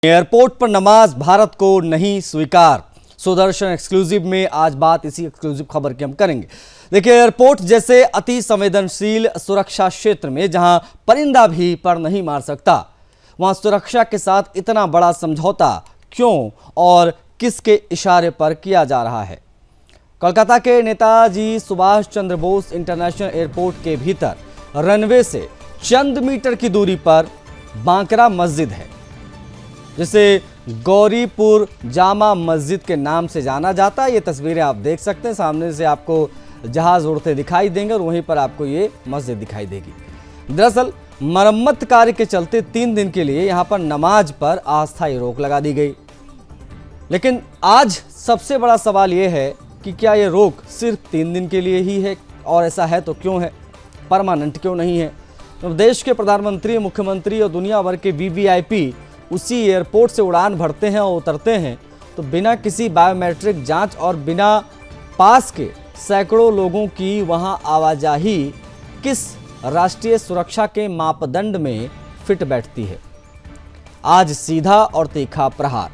Airport पर नमाज भारत को नहीं स्वीकार। सुदर्शन एक्सक्लूसिव में आज बात इसी एक्सक्लूसिव खबर की हम करेंगे। देखिए, एयरपोर्ट जैसे अति संवेदनशील सुरक्षा क्षेत्र में जहां परिंदा भी पर नहीं मार सकता, वहां सुरक्षा के साथ इतना बड़ा समझौता क्यों और किसके इशारे पर किया जा रहा है। कोलकाता के नेताजी सुभाष चंद्र बोस इंटरनेशनल एयरपोर्ट के भीतर रनवे से चंद मीटर की दूरी पर बांकरा मस्जिद है, जिसे गौरीपुर जामा मस्जिद के नाम से जाना जाता है। ये तस्वीरें आप देख सकते हैं, सामने से आपको जहाज उड़ते दिखाई देंगे और वहीं पर आपको ये मस्जिद दिखाई देगी। दरअसल मरम्मत कार्य के चलते 3 दिन के लिए यहाँ पर नमाज पर अस्थायी रोक लगा दी गई। लेकिन आज सबसे बड़ा सवाल ये है कि क्या ये रोक सिर्फ 3 दिन के लिए ही है, और ऐसा है तो क्यों है, परमानेंट क्यों नहीं है। तो देश के प्रधानमंत्री, मुख्यमंत्री और दुनिया भर के वीवीआईपी उसी एयरपोर्ट से उड़ान भरते हैं और उतरते हैं, तो बिना किसी बायोमेट्रिक जांच और बिना पास के सैकड़ों लोगों की वहां आवाजाही किस राष्ट्रीय सुरक्षा के मापदंड में फिट बैठती है। आज सीधा और तीखा प्रहार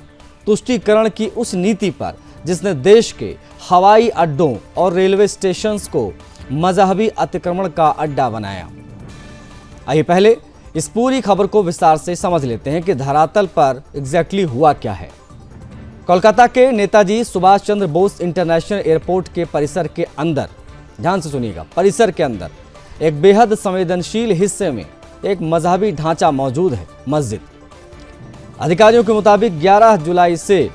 तुष्टीकरण की उस नीति पर जिसने देश के हवाई अड्डों और रेलवे स्टेशंस को मजहबी अतिक्रमण का अड्डा बनाया। आइए पहले इस पूरी खबर को विस्तार से समझ लेते हैं कि धरातल पर एग्जैक्टली हुआ क्या है। कोलकाता के नेताजी सुभाष चंद्र बोस इंटरनेशनल एयरपोर्ट के परिसर के अंदर, ध्यान से सुनिएगा, परिसर के अंदर एक बेहद संवेदनशील हिस्से में एक मजहबी ढांचा मौजूद है, मस्जिद। अधिकारियों के मुताबिक 11 जुलाई से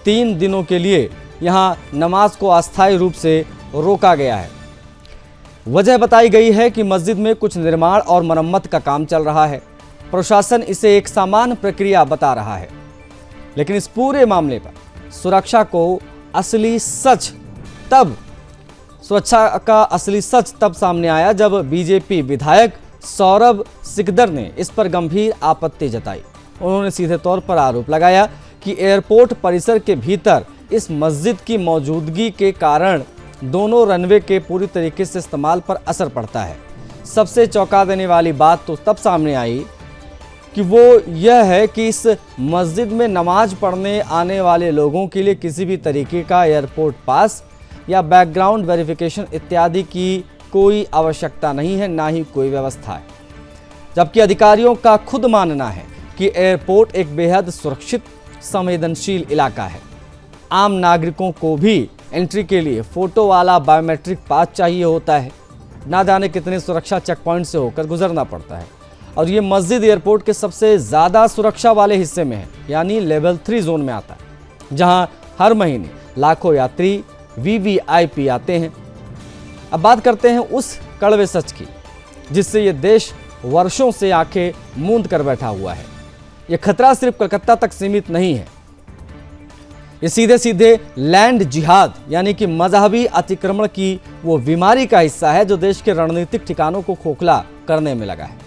3 दिनों के लिए यहां नमाज को अस्थायी रूप से रोका गया है। वजह बताई गई है कि मस्जिद में कुछ निर्माण और मरम्मत का काम चल रहा है। प्रशासन इसे एक सामान्य प्रक्रिया बता रहा है, लेकिन इस पूरे मामले पर सुरक्षा का असली सच तब सामने आया जब बीजेपी विधायक सौरभ सिकदर ने इस पर गंभीर आपत्ति जताई। उन्होंने सीधे तौर पर आरोप लगाया कि एयरपोर्ट परिसर के भीतर इस मस्जिद की मौजूदगी के कारण दोनों रनवे के पूरी तरीके से इस्तेमाल पर असर पड़ता है। सबसे चौंका देने वाली बात तो तब सामने आई कि वो यह है कि इस मस्जिद में नमाज पढ़ने आने वाले लोगों के लिए किसी भी तरीके का एयरपोर्ट पास या बैकग्राउंड वेरिफिकेशन इत्यादि की कोई आवश्यकता नहीं है, ना ही कोई व्यवस्था है। जबकि अधिकारियों का खुद मानना है कि एयरपोर्ट एक बेहद सुरक्षित संवेदनशील इलाका है। आम नागरिकों को भी एंट्री के लिए फोटो वाला बायोमेट्रिक पास चाहिए होता है। ना जाने कितने सुरक्षा चेक पॉइंट से होकर गुजरना पड़ता है। और ये मस्जिद एयरपोर्ट के सबसे ज़्यादा सुरक्षा वाले हिस्से में है, यानी लेवल 3 जोन में आता है, जहां हर महीने लाखों यात्री वीवीआईपी आते हैं। अब बात करते हैं उस कड़वे सच की जिससे ये देश वर्षों से आंखें मूंद कर बैठा हुआ है। ये खतरा सिर्फ कलकत्ता तक सीमित नहीं है, ये सीधे सीधे लैंड जिहाद यानी कि मजहबी अतिक्रमण की वो बीमारी का हिस्सा है जो देश के रणनीतिक ठिकानों को खोखला करने में लगा है।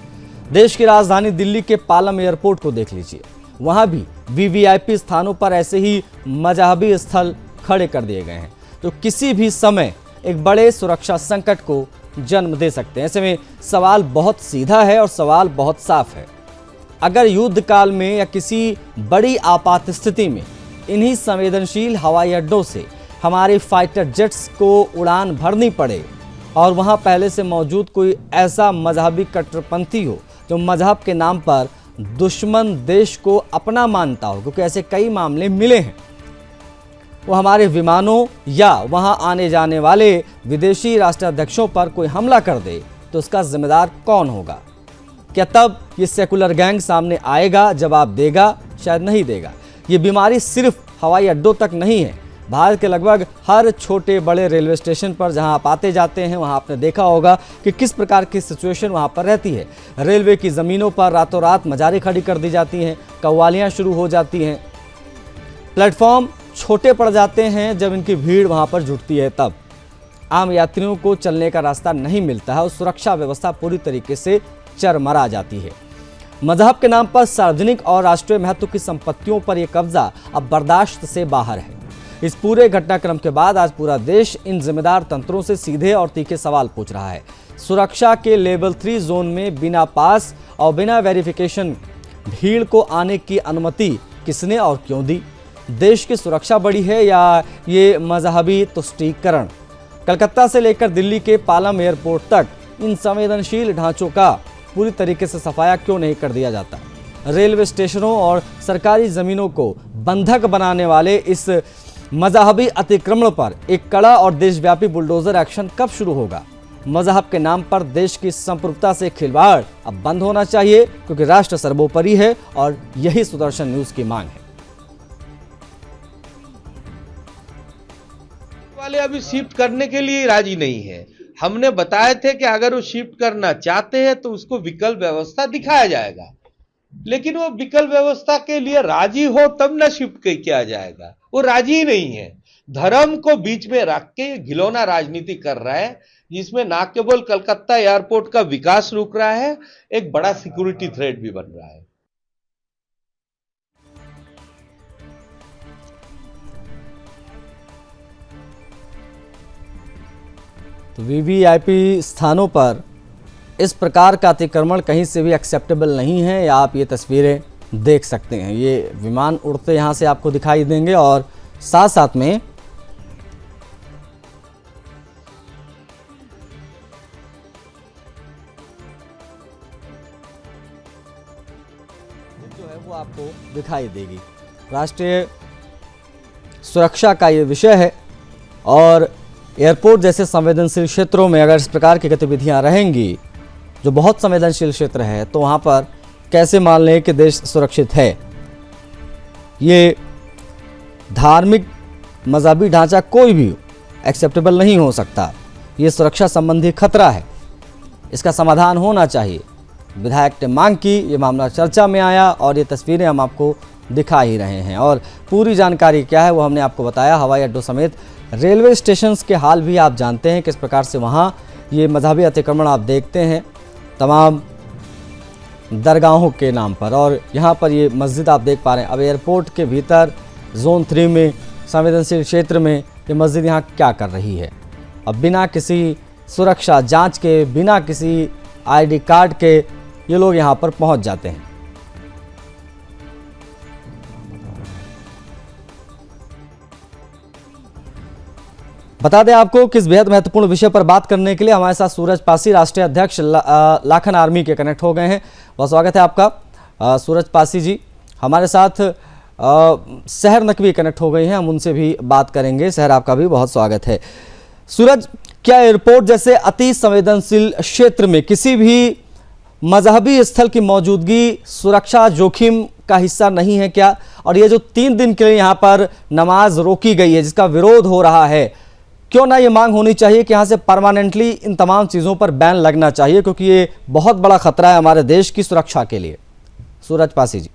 देश की राजधानी दिल्ली के पालम एयरपोर्ट को देख लीजिए, वहां भी वीवीआईपी स्थानों पर ऐसे ही मजहबी स्थल खड़े कर दिए गए हैं जो किसी भी समय एक बड़े सुरक्षा संकट को जन्म दे सकते हैं। ऐसे में सवाल बहुत सीधा है और सवाल बहुत साफ है। अगर युद्ध काल में या किसी बड़ी आपात स्थिति में इन्हीं संवेदनशील हवाई अड्डों से हमारे फाइटर जेट्स को उड़ान भरनी पड़े और वहां पहले से मौजूद कोई ऐसा मजहबी कट्टरपंथी हो जो मजहब के नाम पर दुश्मन देश को अपना मानता हो, क्योंकि ऐसे कई मामले मिले हैं, वो हमारे विमानों या वहां आने जाने वाले विदेशी राष्ट्राध्यक्षों पर कोई हमला कर दे, तो उसका जिम्मेदार कौन होगा? क्या तब ये सेकुलर गैंग सामने आएगा, जवाब देगा? शायद नहीं देगा। ये बीमारी सिर्फ हवाई अड्डों तक नहीं है। भारत के लगभग हर छोटे बड़े रेलवे स्टेशन पर जहां आप आते जाते हैं, वहां आपने देखा होगा कि किस प्रकार की सिचुएशन वहां पर रहती है। रेलवे की ज़मीनों पर रातों रात मजारें खड़ी कर दी जाती हैं, कव्वालियाँ शुरू हो जाती हैं, प्लेटफॉर्म छोटे पड़ जाते हैं जब इनकी भीड़ वहाँ पर जुटती है। तब आम यात्रियों को चलने का रास्ता नहीं मिलता है और सुरक्षा व्यवस्था पूरी तरीके से चरमरा जाती है। मजहब के नाम पर सार्वजनिक और राष्ट्रीय महत्व की संपत्तियों पर यह कब्जा अब बर्दाश्त से बाहर है। इस पूरे घटनाक्रम के बाद आज पूरा देश इन जिम्मेदार तंत्रों से सीधे और तीखे सवाल पूछ रहा है। सुरक्षा के लेवल 3 जोन में बिना पास और बिना वेरिफिकेशन भीड़ को आने की अनुमति किसने और क्यों दी? देश की सुरक्षा बड़ी है या ये मजहबी तुष्टीकरण? कलकत्ता से लेकर दिल्ली के पालम एयरपोर्ट तक इन संवेदनशील ढांचों का पूरी तरीके से सफाया क्यों नहीं कर दिया जाता? रेलवे स्टेशनों और सरकारी जमीनों को बंधक बनाने वाले इस मजहबी अतिक्रमण पर एक कड़ा और देशव्यापी बुलडोजर एक्शन कब शुरू होगा? मजहब के नाम पर देश की संप्रभुता से खिलवाड़ अब बंद होना चाहिए, क्योंकि राष्ट्र सर्वोपरि है और यही सुदर्शन न्यूज की मांग है। वाले अभी शिफ्ट करने के लिए राजी नहीं है। हमने बताए थे कि अगर वो शिफ्ट करना चाहते हैं तो उसको विकल्प व्यवस्था दिखाया जाएगा, लेकिन वो विकल्प व्यवस्था के लिए राजी हो तब ना शिफ्ट किया जाएगा। वो राजी ही नहीं है। धर्म को बीच में रख के घिनौना राजनीति कर रहा है, जिसमें ना केवल कलकत्ता एयरपोर्ट का विकास रुक रहा है, एक बड़ा सिक्योरिटी थ्रेट भी बन रहा है। तो वीवीआईपी स्थानों पर इस प्रकार का अतिक्रमण कहीं से भी एक्सेप्टेबल नहीं है। या आप ये तस्वीरें देख सकते हैं, ये विमान उड़ते यहाँ से आपको दिखाई देंगे और साथ साथ में जो है वो आपको दिखाई देगी। राष्ट्रीय सुरक्षा का ये विषय है और एयरपोर्ट जैसे संवेदनशील क्षेत्रों में अगर इस प्रकार की गतिविधियां रहेंगी, जो बहुत संवेदनशील क्षेत्र है, तो वहाँ पर कैसे मान लें कि देश सुरक्षित है? ये धार्मिक मजहबी ढांचा कोई भी एक्सेप्टेबल नहीं हो सकता। ये सुरक्षा संबंधी खतरा है, इसका समाधान होना चाहिए। विधायक ने मांग की, ये मामला चर्चा में आया और ये तस्वीरें हम आपको दिखा ही रहे हैं। और पूरी जानकारी क्या है वो हमने आपको बताया। हवाई अड्डों समेत रेलवे स्टेशंस के हाल भी आप जानते हैं, किस प्रकार से वहाँ ये मजहबी अतिक्रमण आप देखते हैं तमाम दरगाहों के नाम पर। और यहाँ पर ये मस्जिद आप देख पा रहे हैं। अब एयरपोर्ट के भीतर जोन 3 में संवेदनशील क्षेत्र में ये मस्जिद यहाँ क्या कर रही है? अब बिना किसी सुरक्षा जांच के, बिना किसी आईडी कार्ड के ये लोग यहाँ पर पहुँच जाते हैं। बता दें आपको कि इस बेहद महत्वपूर्ण विषय पर बात करने के लिए हमारे साथ सूरज पासी, राष्ट्रीय अध्यक्ष लाखन आर्मी के कनेक्ट हो गए हैं। बहुत स्वागत है आपका सूरज पासी जी। हमारे साथ शहर नकवी कनेक्ट हो गई हैं, हम उनसे भी बात करेंगे। शहर, आपका भी बहुत स्वागत है। सूरज, क्या एयरपोर्ट जैसे अति संवेदनशील क्षेत्र में किसी भी मजहबी स्थल की मौजूदगी सुरक्षा जोखिम का हिस्सा नहीं है क्या? और ये जो 3 दिन के लिए यहाँ पर नमाज रोकी गई है, जिसका विरोध हो रहा है, क्यों ना ये मांग होनी चाहिए कि यहाँ से परमानेंटली इन तमाम चीज़ों पर बैन लगना चाहिए, क्योंकि ये बहुत बड़ा खतरा है हमारे देश की सुरक्षा के लिए। सूरज पासी जी।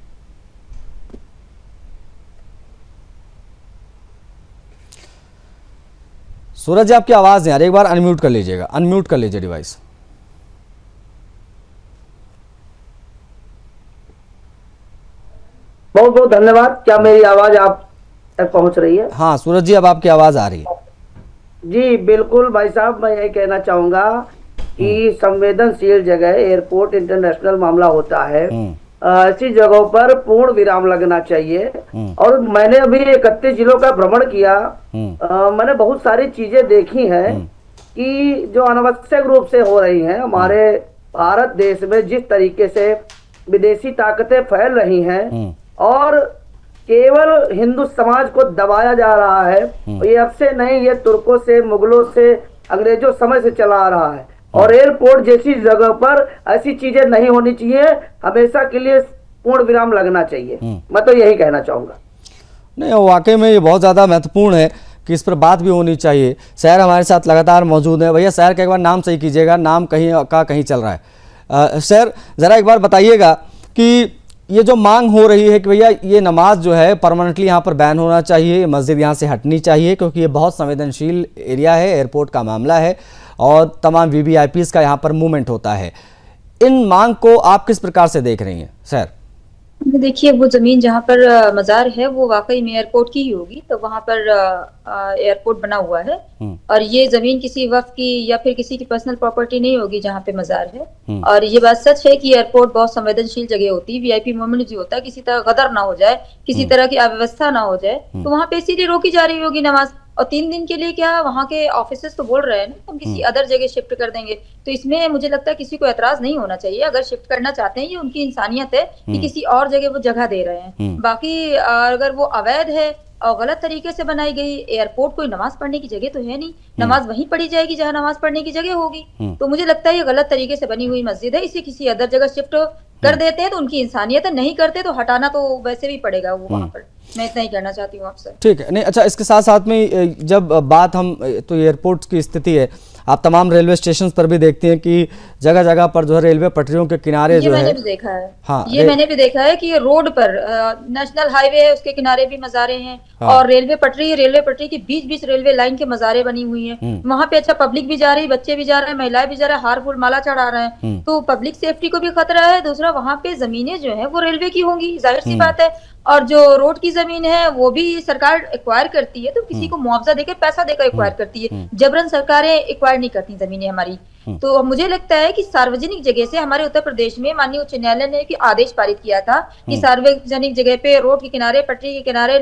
सूरज जी, आपकी आवाज़ नहीं आ रही, एक बार अनम्यूट कर लीजिएगा, अनम्यूट कर लीजिए डिवाइस। बहुत बहुत धन्यवाद। क्या मेरी आवाज आप तक पहुंच रही है? हाँ सूरज जी, अब आपकी आवाज़ आ रही है। जी बिल्कुल भाई साहब, मैं यही कहना चाहूंगा कि संवेदनशील जगह एयरपोर्ट इंटरनेशनल मामला होता है, ऐसी जगहों पर पूर्ण विराम लगना चाहिए। और मैंने अभी 31 जिलों का भ्रमण किया। मैंने बहुत सारी चीजें देखी हैं कि जो अनावश्यक रूप से हो रही हैं हमारे भारत देश में। जिस तरीके से विदेशी ताकतें फैल रही हैं और केवल हिंदू समाज को दबाया जा रहा है। ये अब से नहीं, ये तुर्कों से, मुगलों से, अंग्रेजों समय से चला आ रहा है। और एयरपोर्ट जैसी जगह पर ऐसी चीजें नहीं होनी चाहिए, हमेशा के लिए पूर्ण विराम लगना चाहिए। मैं तो यही कहना चाहूंगा। नहीं, वाकई में ये बहुत ज़्यादा महत्वपूर्ण है कि इस पर बात भी होनी चाहिए। शहर हमारे साथ लगातार मौजूद है। भैया शहर का एक बार नाम सही कीजिएगा, नाम कहीं चल रहा है। शहर, ज़रा एक बार बताइएगा कि ये जो मांग हो रही है कि भैया ये नमाज जो है परमानेंटली यहाँ पर बैन होना चाहिए, मस्जिद यहाँ से हटनी चाहिए, क्योंकि ये बहुत संवेदनशील एरिया है, एयरपोर्ट का मामला है और तमाम वीवीआईपीज़ का यहाँ पर मूवमेंट होता है। इन मांग को आप किस प्रकार से देख रही हैं सर? देखिए, वो जमीन जहाँ पर मजार है वो वाकई में एयरपोर्ट की ही होगी, तो वहां पर एयरपोर्ट बना हुआ है। और ये जमीन किसी वक्फ की या फिर किसी की पर्सनल प्रॉपर्टी नहीं होगी जहाँ पे मजार है। और ये बात सच है कि एयरपोर्ट बहुत संवेदनशील जगह होती है, वीआईपी मोमेंट जो होता है, किसी तरह गदर ना हो जाए, किसी तरह की अव्यवस्था ना हो जाए, तो वहां पे इसीलिए रोकी जा रही होगी नमाज। और 3 दिन के लिए क्या, वहाँ के ऑफिसर्स तो बोल रहे हैं ना हम किसी अदर जगह शिफ्ट कर देंगे, तो इसमें मुझे लगता है किसी को एतराज नहीं होना चाहिए। अगर शिफ्ट करना चाहते हैं, ये उनकी इंसानियत है कि किसी और जगह वो जगह दे रहे हैं। बाकी अगर वो अवैध है और गलत तरीके से बनाई गई एयरपोर्ट, कोई नमाज पढ़ने की जगह तो है नहीं, नमाज वहीं पढ़ी जाएगी जहाँ नमाज पढ़ने की जगह होगी। तो मुझे लगता है ये गलत तरीके से बनी हुई मस्जिद है, इसे किसी अदर जगह शिफ्ट कर देते हैं तो उनकी इंसानियत है, नहीं करते तो हटाना तो वैसे भी पड़ेगा वो वहां पर। मैं इतना ही कहना चाहती हूँ आपसे। ठीक है, नहीं अच्छा, इसके साथ साथ में जब बात हम तो एयरपोर्ट की स्थिति है, आप तमाम रेलवे स्टेशन पर भी देखते हैं कि जगह जगह पर जो है रेलवे पटरियों के किनारे जो है, मैंने भी देखा है। हाँ, ये मैंने भी देखा है कि रोड पर नेशनल हाईवे है, उसके किनारे भी मज़ारे हैं। हाँ। और रेलवे पटरी के बीच बीच रेलवे लाइन के मज़ारे बनी हुई हैं। वहां पे अच्छा पब्लिक भी जा रही है, बच्चे भी जा रहे हैं, महिलाएं भी जा रहे हैं, हार फूल माला चढ़ा रहे हैं, तो पब्लिक सेफ्टी को भी खतरा है। दूसरा, वहां पे जमीनें जो है वो रेलवे की होंगी, जाहिर सी बात है। और जो रोड की जमीन है वो भी सरकार एक्वायर करती है, तो किसी को मुआवजा देकर, पैसा देकर एक्वायर करती है, जबरन सरकारें एक्वायर नहीं करती जमीनें हमारी। तो मुझे लगता है कि सार्वजनिक जगह से, हमारे उत्तर प्रदेश में माननीय उच्च न्यायालय ने एक आदेश पारित किया था कि सार्वजनिक जगह पे, रोड के किनारे, पटरी के किनारे,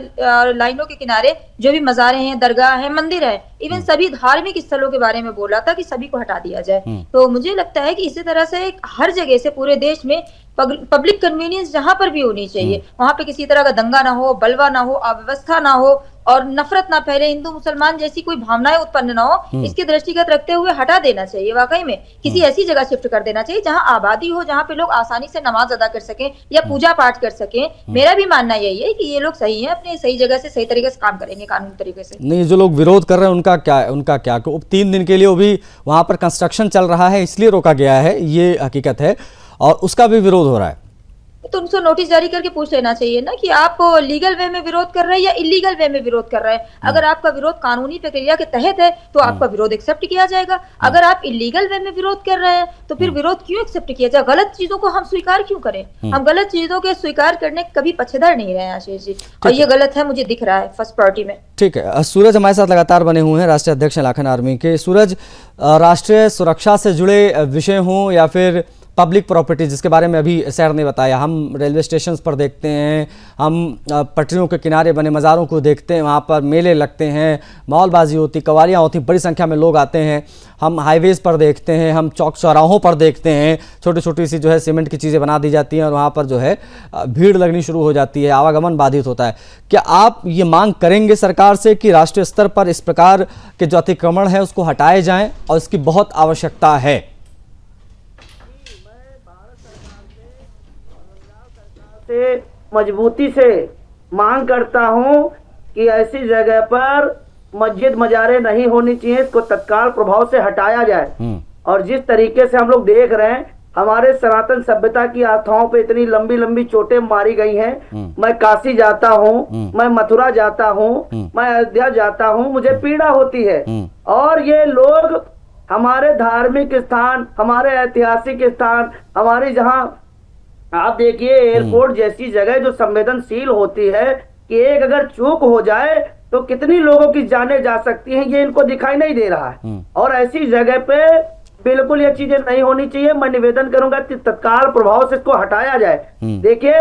लाइनों के किनारे जो भी मज़ारे हैं, दरगाह है, मंदिर है, इवन सभी धार्मिक स्थलों के बारे में बोला था कि सभी को हटा दिया जाए। तो मुझे लगता है कि इसी तरह से हर जगह से पूरे देश में पब्लिक कन्वीनियंस जहां पर भी होनी चाहिए, वहां पे किसी तरह का दंगा ना हो, बलवा ना हो, अव्यवस्था ना हो और नफरत ना फैले, हिंदू मुसलमान जैसी कोई भावनाएं उत्पन्न ना हो, इसके दृष्टिगत रखते हुए हटा देना चाहिए। वाकई में किसी ऐसी जगह शिफ्ट कर देना चाहिए जहां आबादी हो, जहां पे लोग आसानी से नमाज अदा कर सकें या पूजा पाठ कर सकें। मेरा भी मानना यही है कि ये लोग सही है, अपने सही जगह से सही तरीके से काम करेंगे, कानूनी तरीके से। नहीं, जो लोग विरोध कर रहे हैं उनका क्या 3 दिन के लिए वो भी वहां पर कंस्ट्रक्शन चल रहा है, इसलिए रोका गया है, ये हकीकत है, और उसका भी विरोध हो रहा है। तो उनको नोटिस जारी करके पूछ लेना चाहिए ना कि आप लीगल वे में विरोध कर रहे हैं या इलीगल वे में विरोध कर रहे हैं। अगर आपका विरोध कानूनी प्रक्रिया के तहत है तो आपका विरोध एक्सेप्ट किया जाएगा। अगर आप इलीगल वे में विरोध कर रहे हैं तो फिर विरोध क्यों एक्सेप्ट किया जाए? गलत चीजों को हम स्वीकार क्यों करें? हम गलत चीजों के स्वीकार करने कभी पक्षधर नहीं रहे आशीष जी, और ये गलत है, मुझे दिख रहा है फर्स्ट पार्टी में। ठीक है, सूरज हमारे साथ लगातार बने हुए हैं, राष्ट्रीय अध्यक्ष लाखन आर्मी के। सूरज, राष्ट्रीय सुरक्षा से जुड़े विषय हों या फिर पब्लिक प्रॉपर्टी, जिसके बारे में अभी सैर ने बताया, हम रेलवे स्टेशन पर देखते हैं, हम पटरियों के किनारे बने मज़ारों को देखते हैं, वहाँ पर मेले लगते हैं, मॉलबाजी होती, कवालियाँ होती, बड़ी संख्या में लोग आते हैं, हम हाईवेज़ पर देखते हैं, हम चौक चौराहों पर देखते हैं, छोटी छोटी सी जो है सीमेंट की चीज़ें बना दी जाती हैं और वहाँ पर जो है भीड़ लगनी शुरू हो जाती है, आवागमन बाधित होता है। क्या आप ये मांग करेंगे सरकार से कि राष्ट्रीय स्तर पर इस प्रकार के जो अतिक्रमण है उसको हटाए जाएँ और इसकी बहुत आवश्यकता है? से मजबूती से मांग करता हूं कि ऐसी जगह पर मस्जिद मजारे नहीं होनी चाहिए, इसको तत्काल प्रभाव से हटाया जाए। और जिस तरीके से हम लोग देख रहे हैं, हमारे सनातन सभ्यता की आस्थाओं पे इतनी लंबी लंबी चोटें मारी गई हैं। मैं काशी जाता हूं, मैं मथुरा जाता हूं, मैं अयोध्या जाता हूं, मुझे पीड़ा होती है। और ये लोग हमारे धार्मिक स्थान, हमारे ऐतिहासिक स्थान, हमारी जहां आप देखिए एयरपोर्ट जैसी जगह जो संवेदनशील होती है कि एक अगर चूक हो जाए तो कितनी लोगों की जानें जा सकती हैं, ये इनको दिखाई नहीं दे रहा है। और ऐसी जगह पे बिल्कुल ये चीजें नहीं होनी चाहिए। मैं निवेदन करूंगा कि तत्काल प्रभाव से इसको हटाया जाए। देखिए,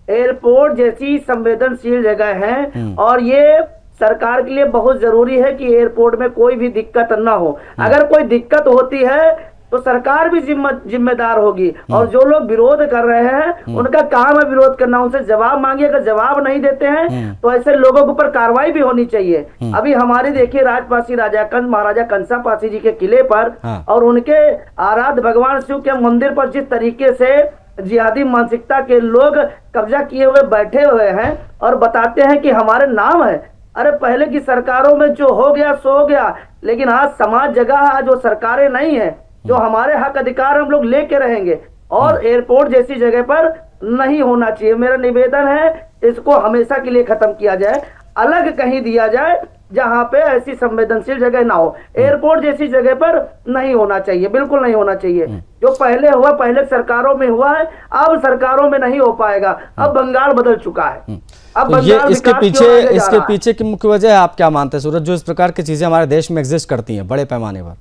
एयरपोर्ट जैसी संवेदनशील जगह है और ये सरकार के लिए बहुत जरूरी है कि एयरपोर्ट में कोई भी दिक्कत न हो। अगर कोई दिक्कत होती है तो सरकार भी जिम्मेदार होगी। और जो लोग विरोध कर रहे हैं उनका काम है विरोध करना, उनसे जवाब मांगिए। अगर जवाब नहीं देते हैं तो ऐसे लोगों के ऊपर कार्रवाई भी होनी चाहिए। अभी हमारी देखिए राजपासी महाराजा कंसापासी जी के किले पर और उनके आराध्य भगवान शिव के मंदिर पर जिस तरीके से जिहादी मानसिकता के लोग कब्जा किए हुए बैठे हुए हैं और बताते हैं कि हमारे नाम है। अरे पहले की सरकारों में जो हो गया सो हो गया, लेकिन आज समाज जगह है, जो सरकारें नहीं है, जो हमारे हक अधिकार हम लोग लेके रहेंगे। और एयरपोर्ट जैसी जगह पर नहीं होना चाहिए। मेरा निवेदन है इसको हमेशा के लिए खत्म किया जाए, अलग कहीं दिया जाए जहां पे ऐसी संवेदनशील जगह ना हो। एयरपोर्ट जैसी जगह पर नहीं होना चाहिए, बिल्कुल नहीं होना चाहिए। जो पहले हुआ, पहले सरकारों में हुआ है, अब सरकारों में नहीं हो पाएगा। अब बंगाल बदल चुका है। अब तो ये बंगाल इसके विकास की ओर आगे जा इसके रहा है। पीछे की मुख्य वजह है, आप क्या मानते हैं सूरज, जो इस प्रकार की चीजें हमारे देश में एग्जिस्ट करती हैं बड़े पैमाने पर?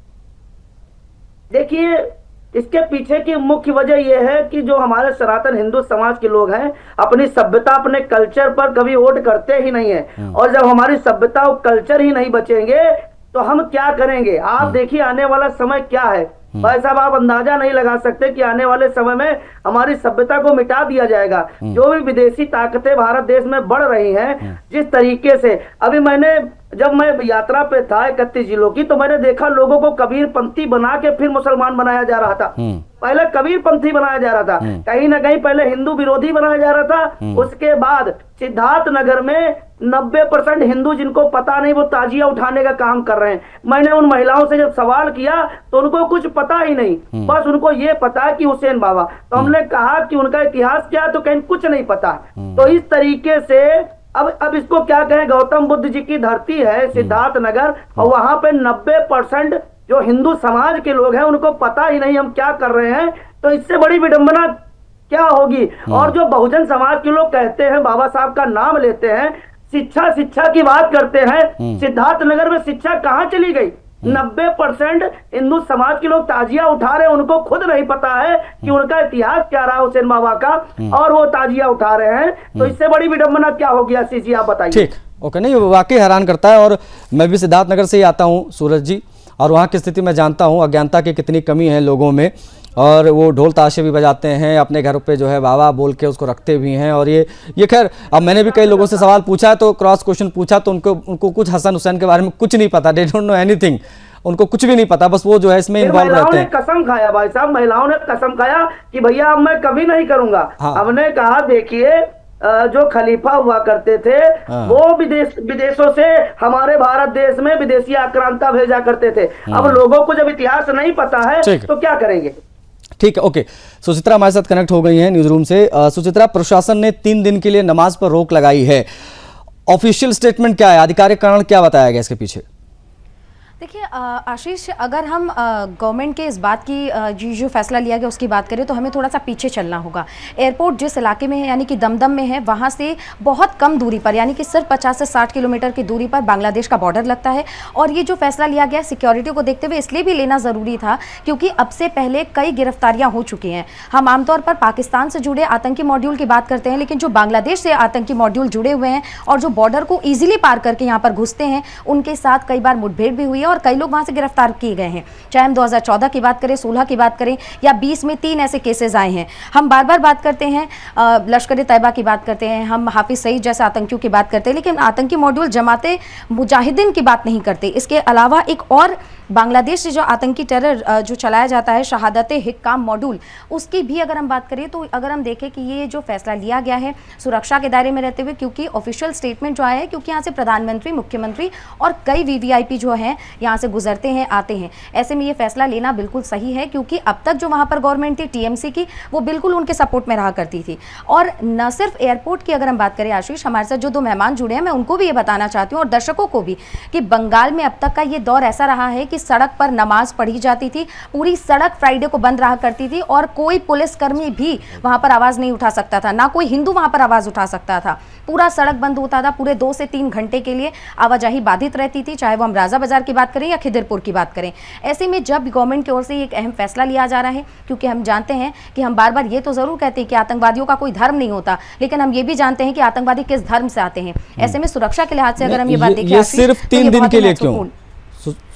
देखिए, इसके पीछे की मुख्य वजह यह है कि जो हमारे सनातन हिंदू समाज के लोग हैं, अपनी सभ्यता, अपने कल्चर पर कभी वोट करते ही नहीं है। और जब हमारी सभ्यता और कल्चर ही नहीं बचेंगे तो हम क्या करेंगे? आप देखिए आने वाला समय क्या है भाई साहब, आप अंदाजा नहीं लगा सकते कि आने वाले समय में हमारी सभ्यता को मिटा दिया जाएगा। जो भी विदेशी ताकतें भारत देश में बढ़ रही हैं, जिस तरीके से, अभी जब मैं यात्रा पे था 31 जिलों की, तो मैंने देखा लोगों को कबीरपंथी बना के फिर मुसलमान बनाया जा रहा था। पहले कबीरपंथी बनाया जा रहा था, कहीं ना कहीं पहले हिंदू विरोधी बनाया जा रहा था। उसके बाद सिद्धार्थ नगर में 90% हिंदू जिनको पता नहीं वो ताजिया उठाने का काम कर रहे हैं। मैंने उन महिलाओं से जब सवाल किया तो उनको कुछ पता ही नहीं, बस उनको ये पता है कि हुसैन बाबा। तो हमने कहा कि उनका इतिहास क्या है, तो कहीं कुछ नहीं पता। तो इस तरीके से अब इसको क्या कहें, गौतम बुद्ध जी की धरती है सिद्धार्थ नगर, और वहां पे 90% जो हिंदू समाज के लोग हैं उनको पता ही नहीं हम क्या कर रहे हैं। तो इससे बड़ी विडंबना क्या होगी? और जो बहुजन समाज के लोग कहते हैं, बाबा साहब का नाम लेते हैं, शिक्षा की बात करते हैं, सिद्धार्थ नगर में शिक्षा कहाँ चली गई? 90% हिंदू समाज के लोग ताजिया उठा रहे हैं, उनको खुद नहीं पता है कि उनका इतिहास क्या रहा हुसैन बाबा का, और वो ताजिया उठा रहे हैं। तो इससे बड़ी विडंबना क्या होगी आशीष जी, आप बताइए। ठीक, ओके। नहीं, वाकई हैरान करता है। और मैं भी सिद्धार्थ नगर से ही आता हूँ सूरज जी, और वहाँ की स्थिति मैं जानता हूँ, अज्ञानता की कितनी कमी है लोगों में। और वो ढोल ताशे भी बजाते हैं, अपने घर पे जो है बाबा बोल के उसको रखते भी हैं। और ये खैर, अब मैंने भी कई लोगों से सवाल पूछा, तो क्रॉस क्वेश्चन पूछा, तो उनको कुछ हसन हुसैन के बारे में कुछ नहीं पता, दे डोंट नो एनीथिंग, उनको कुछ भी नहीं पता, बस वो जो है इसमें इन्वॉल्व रहते हैं। कसम खाया भाई साहब, महिलाओं ने कसम खाया कि भैया अब मैं कभी नहीं करूंगा। हमने कहा देखिए, जो खलीफा हुआ करते थे वो विदेशों से हमारे भारत देश में विदेशी आक्रांता भेजा करते थे। अब लोगों को जब इतिहास नहीं पता है तो क्या करेंगे? ठीक है, ओके। सुचित्रा हमारे साथ कनेक्ट हो गई हैं न्यूज रूम से। सुचित्रा, प्रशासन ने 3 दिन के लिए नमाज पर रोक लगाई है, ऑफिशियल स्टेटमेंट क्या है, आधिकारिक कारण क्या बताया गया इसके पीछे? देखिए आशीष, अगर हम गवर्नमेंट के इस बात की जो फैसला लिया गया उसकी बात करें तो हमें थोड़ा सा पीछे चलना होगा। एयरपोर्ट जिस इलाके में है, यानी कि दमदम में है, वहाँ से बहुत कम दूरी पर, यानी कि सिर्फ 50 से 60 किलोमीटर की दूरी पर बांग्लादेश का बॉर्डर लगता है। और ये जो फैसला लिया गया सिक्योरिटी को देखते हुए इसलिए भी लेना ज़रूरी था क्योंकि अब से पहले कई गिरफ्तारियाँ हो चुकी हैं। हम आमतौर पर पाकिस्तान से जुड़े आतंकी मॉड्यूल की बात करते हैं, लेकिन जो बांग्लादेश से आतंकी मॉड्यूल जुड़े हुए हैं और जो बॉर्डर को ईजिली पार करके यहाँ पर घुसते हैं, उनके साथ कई बार मुठभेड़ भी हुई है और कई लोग वहाँ से गिरफ्तार किए गए हैं। चाहे हम 2014 की बात करें, 16 की बात करें, या 20 में 3 ऐसे केसेस आए हैं। हम बार बार बात करते हैं लश्कर तैयबा की बात करते हैं, हम हाफिज सईद जैसे आतंकियों की बात करते हैं, लेकिन आतंकी मॉड्यूल जमाते मुजाहिदीन की बात नहीं करते। इसके अलावा एक और बांग्लादेश से जो आतंकी टेरर जो चलाया जाता है, शहादत हिक्काम मॉड्यूल, उसकी भी अगर हम बात करें तो अगर हम देखें कि ये जो फैसला लिया गया है सुरक्षा के दायरे में रहते हुए, क्योंकि ऑफिशियल स्टेटमेंट जो आया है, क्योंकि यहाँ से प्रधानमंत्री, मुख्यमंत्री और कई वीवीआईपी जो हैं यहाँ से गुजरते हैं, आते हैं, ऐसे में ये फैसला लेना बिल्कुल सही है। क्योंकि अब तक जो वहाँ पर गवर्नमेंट थी टीएमसी की, वो बिल्कुल उनके सपोर्ट में रहा करती थी। और न सिर्फ एयरपोर्ट की अगर हम बात करें आशीष, हमारे साथ जो 2 मेहमान जुड़े हैं, मैं उनको भी ये बताना चाहती हूँ और दर्शकों को भी, कि बंगाल में अब तक का ये दौर ऐसा रहा है कि सड़क पर नमाज पढ़ी जाती थी, पूरी सड़क फ्राइडे को बंद रहा करती थी और कोई पुलिसकर्मी भी वहां पर आवाज नहीं उठा सकता था, ना कोई हिंदू वहां पर आवाज उठा सकता था। पूरा सड़क बंद होता था, पूरे 2 से 3 घंटे के लिए आवाजाही बाधित रहती थी, चाहे वो हम राजा बाजार की बात करें या खिदिरपुर की बात करें। ऐसे में जब गवर्नमेंट की ओर से एक अहम फैसला लिया जा रहा है, क्योंकि हम जानते हैं कि हम बार बार ये तो जरूर कहते हैं कि आतंकवादियों का कोई धर्म नहीं होता, लेकिन हम ये भी जानते हैं कि आतंकवादी किस धर्म से आते हैं। ऐसे में सुरक्षा के लिहाज से अगर हम ये बात देखें, ये सिर्फ 3 दिन के लिए क्यों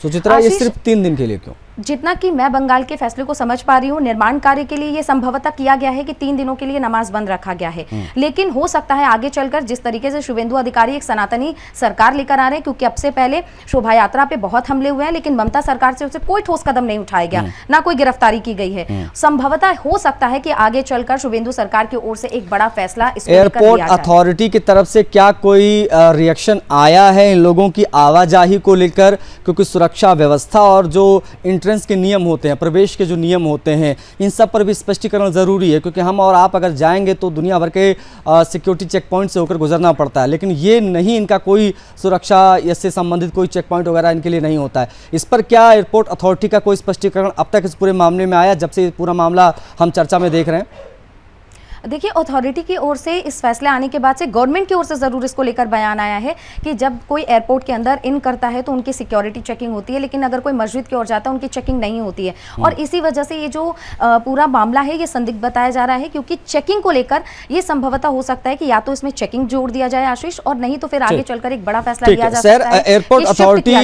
सुचित्रा, ये सिर्फ 3 दिन के लिए क्यों? जितना कि मैं बंगाल के फैसले को समझ पा रही हूँ, निर्माण कार्य के लिए ये संभवतः किया गया है कि 3 दिनों के लिए नमाज बंद रखा गया है। लेकिन हो सकता है आगे चलकर जिस तरीके से शुभेंदु अधिकारी एक सनातनी सरकार लेकर आ रहे हैं, क्योंकि अब से पहले शोभा यात्रा पे बहुत हमले हुए हैं, लेकिन ममता सरकार से उसे कोई ठोस कदम नहीं उठाया गया, ना कोई गिरफ्तारी की गई है। संभवतः हो सकता है कि आगे चलकर शुभेंदु सरकार की ओर से एक बड़ा फैसला एयरपोर्ट अथॉरिटी की तरफ से क्या कोई रिएक्शन आया है इन लोगों की आवाजाही को लेकर? क्योंकि सुरक्षा व्यवस्था और जो एंट्रेंस के नियम होते हैं, प्रवेश के जो नियम होते हैं, इन सब पर भी स्पष्टीकरण ज़रूरी है, क्योंकि हम और आप अगर जाएंगे तो दुनिया भर के सिक्योरिटी चेक पॉइंट से होकर गुजरना पड़ता है, लेकिन ये नहीं, इनका कोई सुरक्षा इससे संबंधित कोई चेक पॉइंट वगैरह इनके लिए नहीं होता है। इस पर क्या एयरपोर्ट अथॉरिटी का कोई स्पष्टीकरण अब तक इस पूरे मामले में आया, जब से पूरा मामला हम चर्चा में देख रहे हैं? देखिए, अथॉरिटी की ओर से इस फैसले आने के बाद से गवर्नमेंट की ओर से ज़रूर इसको लेकर बयान आया है कि जब कोई एयरपोर्ट के अंदर इन करता है तो उनकी सिक्योरिटी चेकिंग होती है, लेकिन अगर कोई मस्जिद की ओर जाता है उनकी चेकिंग नहीं होती है। और इसी वजह से ये जो पूरा मामला है ये संदिग्ध बताया जा रहा है, क्योंकि चेकिंग को लेकर ये संभवतः हो सकता है कि या तो इसमें चेकिंग जोड़ दिया जाए आशीष, और नहीं तो फिर आगे चलकर एक बड़ा फैसला लिया जा सकता है। एयरपोर्ट अथॉरिटी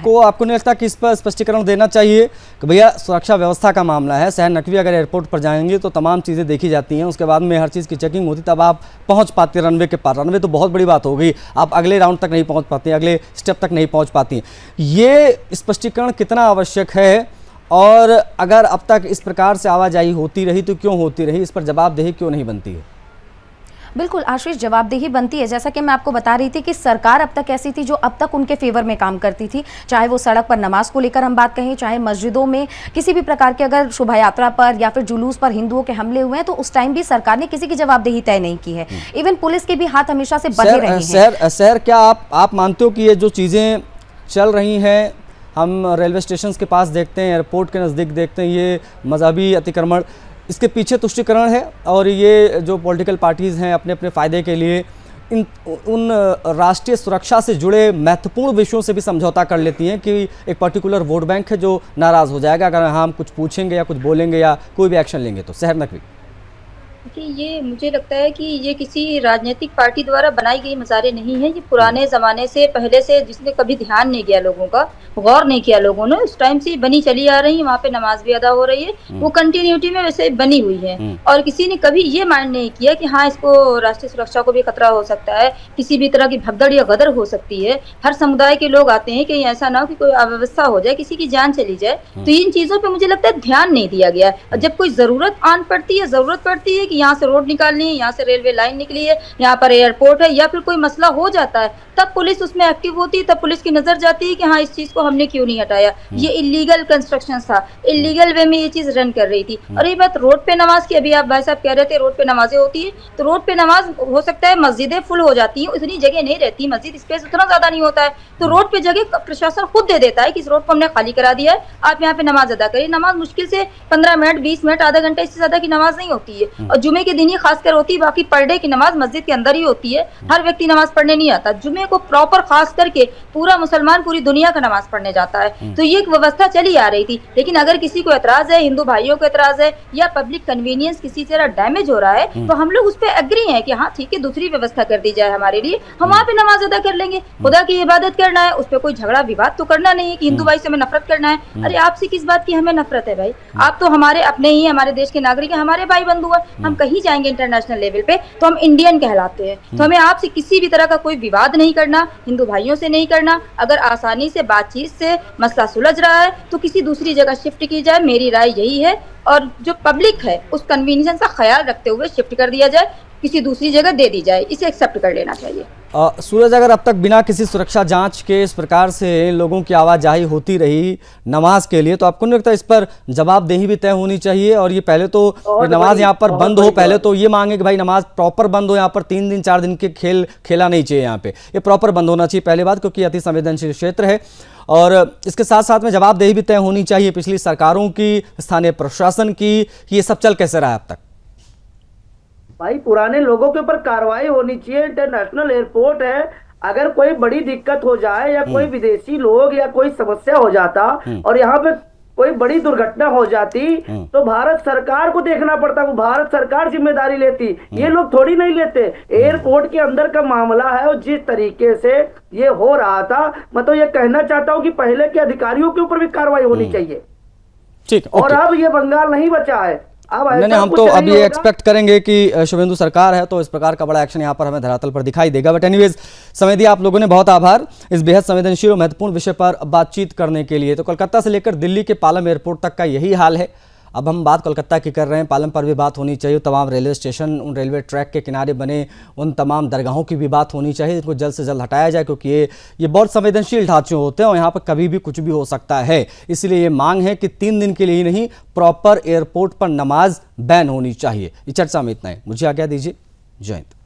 को आपको नहीं लगता कि इस पर स्पष्टीकरण देना चाहिए कि भैया सुरक्षा व्यवस्था का मामला है, शहर नकवी अगर एयरपोर्ट पर जाएंगे तो तमाम चीज़ें देखी जाती हैं, उसके बाद में हर चीज़ की चेकिंग होती, तब आप पहुंच पाते रनवे के पार। रनवे तो बहुत बड़ी बात हो गई, आप अगले राउंड तक नहीं पहुंच पाते, अगले स्टेप तक नहीं पहुंच पाती। ये स्पष्टीकरण कितना आवश्यक है, और अगर अब तक इस प्रकार से आवाजाही होती रही तो क्यों होती रही, इस पर जवाबदेही क्यों नहीं बनती है? बिल्कुल आशीष, जवाबदेही बनती है। जैसा कि मैं आपको बता रही थी कि सरकार अब तक ऐसी थी जो अब तक उनके फेवर में काम करती थी, चाहे वो सड़क पर नमाज को लेकर हम बात कहें, चाहे मस्जिदों में किसी भी प्रकार के अगर शोभा यात्रा पर या फिर जुलूस पर हिंदुओं के हमले हुए हैं तो उस टाइम भी सरकार ने किसी की जवाबदेही तय नहीं की है। इवन पुलिस के भी हाथ हमेशा से बंधे रहे हैं। सर, क्या आप मानते हो कि ये जो चीज़ें चल रही हैं, हम रेलवे स्टेशन के पास देखते हैं, एयरपोर्ट के नज़दीक देखते हैं, ये मजहबी अतिक्रमण, इसके पीछे तुष्टीकरण है, और ये जो पॉलिटिकल पार्टीज़ हैं अपने अपने फ़ायदे के लिए उन राष्ट्रीय सुरक्षा से जुड़े महत्वपूर्ण विषयों से भी समझौता कर लेती हैं कि एक पर्टिकुलर वोट बैंक है जो नाराज़ हो जाएगा अगर हम कुछ पूछेंगे या कुछ बोलेंगे या कोई भी एक्शन लेंगे तो। शहर नकवी, देखिए, ये मुझे लगता है कि ये किसी राजनीतिक पार्टी द्वारा बनाई गई मज़ारें नहीं है। ये पुराने ज़माने से, पहले से, जिसने कभी ध्यान नहीं किया लोगों का, गौर नहीं किया लोगों ने, उस टाइम से बनी चली आ रही है। वहाँ पे नमाज भी अदा हो रही है, वो कंटिन्यूटी में वैसे बनी हुई है, और किसी ने कभी ये माइंड नहीं किया कि हाँ, इसको राष्ट्रीय सुरक्षा को भी खतरा हो सकता है, किसी भी तरह की भगदड़ या गदर हो सकती है। हर समुदाय के लोग आते हैं कि ऐसा ना हो कि कोई अव्यवस्था हो जाए, किसी की जान चली जाए। तो इन चीज़ों पर मुझे लगता है ध्यान नहीं दिया गया। और जब कोई ज़रूरत आन पड़ती है, ज़रूरत पड़ती है कि यहाँ से रोड निकालनी है, यहाँ से रेलवे लाइन निकली है, यहाँ पर एयरपोर्ट है, या फिर कोई मसला हो जाता है, तब पुलिस उसमें एक्टिव होती है, तब पुलिस की नजर जाती है कि हाँ, इस चीज को हमने क्यों नहीं हटाया। ये इलीगल कंस्ट्रक्शन था, इलीगल वे में ये चीज रन कर रही थी। और ये बात रोड पे नमाज की, अभी आप भाई साहब कह रहे थे रोड पे नमाजें होती है, तो रोड पे नमाज हो सकता है मस्जिदें फुल हो जाती है, इतनी जगह नहीं रहती, मस्जिद स्पेस उतना ज्यादा नहीं होता है, तो रोड पे जगह प्रशासन खुद दे देता है कि इस रोड को हमने खाली करा दिया है, आप यहाँ पे नमाज अदा करिए। नमाज मुश्किल से 15 मिनट, 20 मिनट, आधा घंटा, इससे ज्यादा की नमाज नहीं होती है, और जुमे के दिन ही खासकर होती है। बाकी पर डे की नमाज मस्जिद के अंदर ही होती है, हर व्यक्ति नमाज पढ़ने नहीं आता। जुमे को प्रॉपर खास करके पूरा मुसलमान पूरी दुनिया का नमाज पढ़ने जाता है। तो ये एक व्यवस्था चली आ रही थी, लेकिन अगर किसी को एतराज है, हिंदू भाइयों को एतराज है, या पब्लिक कन्वीनियंस किसी तरह डैमेज हो रहा है, तो हम लोग उस पर एग्री हैं कि हाँ ठीक है, दूसरी व्यवस्था कर दी जाए हमारे लिए, हम वहाँ पे नमाज अदा कर लेंगे। खुदा की इबादत करना है, उस पर कोई झगड़ा विवाद तो करना नहीं है कि हिंदू भाई से हमें नफरत करना है। अरे आपसे किस बात की हमें नफरत है भाई? आप तो हमारे अपने ही, हमारे देश के नागरिक हैं, हमारे भाई बंधु हैं। हम कहीं जाएंगे इंटरनेशनल लेवल पे तो हम इंडियन कहलाते हैं, तो हमें आपसे किसी भी तरह का कोई विवाद नहीं करना, हिंदू भाइयों से नहीं करना। अगर आसानी से बातचीत से मसला सुलझ रहा है तो किसी दूसरी जगह शिफ्ट की जाए, मेरी राय यही है। और जो पब्लिक है उस कन्वीनियंस का ख्याल रखते हुए शिफ्ट कर दिया जाए, किसी दूसरी जगह दे दी जाए, इसे एक्सेप्ट कर लेना चाहिए। सूरज, अगर अब तक बिना किसी सुरक्षा जांच के इस प्रकार से लोगों की आवाजाही होती रही नमाज के लिए, तो आपको नहीं लगता इस पर जवाबदेही भी तय होनी चाहिए? और ये पहले तो नमाज यहाँ पर बंद हो, पहले तो ये मांगे कि भाई नमाज प्रॉपर बंद हो, यहाँ पर 3 दिन 4 दिन के खेल खेला नहीं चाहिए, यहाँ पे ये प्रॉपर बंद होना चाहिए पहली बात, क्योंकि अति संवेदनशील क्षेत्र है। और इसके साथ साथ में जवाबदेही भी तय होनी चाहिए पिछली सरकारों की, स्थानीय प्रशासन की। ये सब चल कैसे रहा है अब तक? भाई पुराने लोगों के ऊपर कार्रवाई होनी चाहिए। इंटरनेशनल एयरपोर्ट है, अगर कोई बड़ी दिक्कत हो जाए या कोई विदेशी लोग या कोई समस्या हो जाता और यहाँ पे कोई बड़ी दुर्घटना हो जाती तो भारत सरकार को देखना पड़ता, वो भारत सरकार जिम्मेदारी लेती। ये लोग थोड़ी नहीं लेते। एयरपोर्ट के अंदर का मामला है और जिस तरीके से ये हो रहा था, मैं तो ये कहना चाहता हूँ कि पहले के अधिकारियों के ऊपर भी कार्रवाई होनी चाहिए। ठीक, और अब ये बंगाल नहीं बचा है। नहीं, हम तो अभी एक्सपेक्ट करेंगे कि शुभेंदु सरकार है तो इस प्रकार का बड़ा एक्शन यहाँ पर हमें धरातल पर दिखाई देगा। बट एनीवेज, समय दिया आप लोगों ने, बहुत आभार इस बेहद संवेदनशील और महत्वपूर्ण विषय पर बातचीत करने के लिए। तो कोलकाता से लेकर दिल्ली के पालम एयरपोर्ट तक का यही हाल है। अब हम बात कोलकाता की कर रहे हैं, पालम पर भी बात होनी चाहिए। तमाम रेलवे स्टेशन, उन रेलवे ट्रैक के किनारे बने उन तमाम दरगाहों की भी बात होनी चाहिए, इनको जल्द से जल्द हटाया जाए, क्योंकि ये बहुत संवेदनशील ढांचे होते हैं और यहाँ पर कभी भी कुछ भी हो सकता है। इसलिए ये मांग है कि 3 दिन के लिए ही नहीं, प्रॉपर एयरपोर्ट पर नमाज बैन होनी चाहिए। इस चर्चा में इतना है, मुझे आज्ञा दीजिए। जय हिंद।